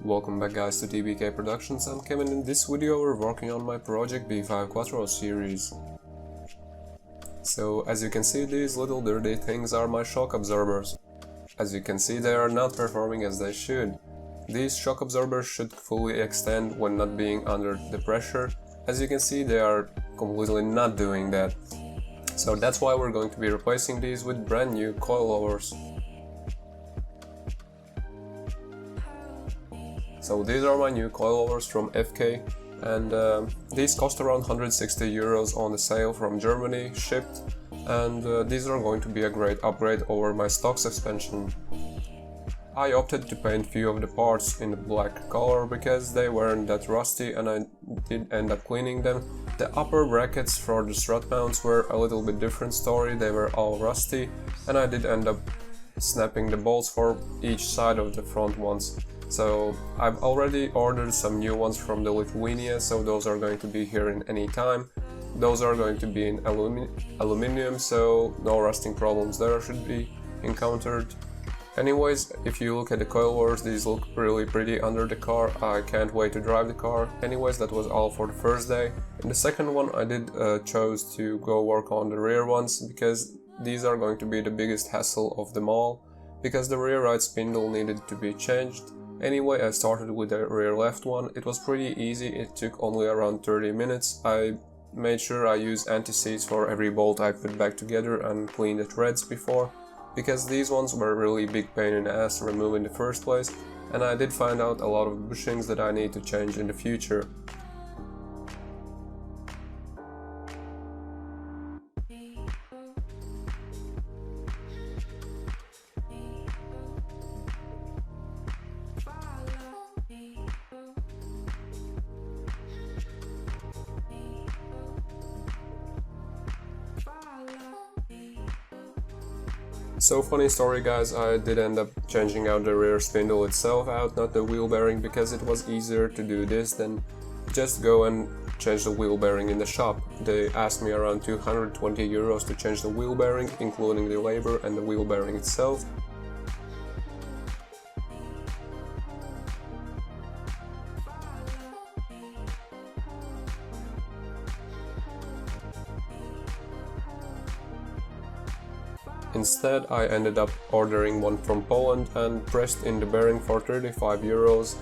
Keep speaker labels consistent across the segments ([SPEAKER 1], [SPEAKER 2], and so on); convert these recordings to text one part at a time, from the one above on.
[SPEAKER 1] Welcome back guys to DBK Productions. I'm Kevin. In this video we're working on my project B5 Quattro series. So as you can see, these little dirty things are my shock absorbers. As you can see, they are not performing as they should. These shock absorbers should fully extend when not being under the pressure. As you can see, they are completely not doing that. So that's why we're going to be replacing these with brand new coilovers. So these are my new coilovers from FK, and these cost around 160 euros on the sale from Germany, shipped, and these are going to be a great upgrade over my stock suspension. I opted to paint few of the parts in the black color because they weren't that rusty, and I did end up cleaning them. The upper brackets for the strut mounts were a little bit different story. They were all rusty, and I did end up snapping the bolts for each side of the front ones. So I've already ordered some new ones from the Lithuania, so those are going to be here in any time. Those are going to be in aluminium, so no rusting problems there should be encountered. Anyways, if you look at the coilovers, these look really pretty under the car. I can't wait to drive the car. Anyways, that was all for the first day. In the second one I did chose to go work on the rear ones, because these are going to be the biggest hassle of them all, because the rear right spindle needed to be changed. Anyway, I started with the rear left one. It was pretty easy, it took only around 30 minutes. I made sure I use anti-seize for every bolt I put back together and cleaned the threads before, because these ones were really big pain in the ass to remove in the first place, and I did find out a lot of bushings that I need to change in the future. So funny story guys, I did end up changing out the rear spindle itself out, not the wheel bearing, because it was easier to do this than just go and change the wheel bearing in the shop. They asked me around 220 euros to change the wheel bearing, including the labor and the wheel bearing itself. Instead, I ended up ordering one from Poland and pressed in the bearing for 35 euros.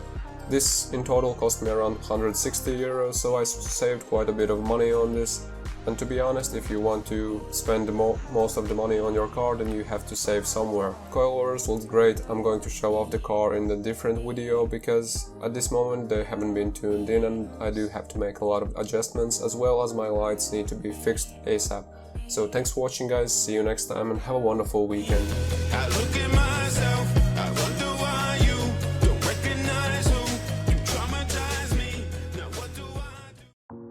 [SPEAKER 1] This in total cost me around 160 euros, so I saved quite a bit of money on this. And to be honest, if you want to spend most of the money on your car, then you have to save somewhere. Coilovers look great. I'm going to show off the car in a different video, because at this moment they haven't been tuned in and I do have to make a lot of adjustments, as well as my lights need to be fixed ASAP. So thanks for watching guys, see you next time and have a wonderful weekend.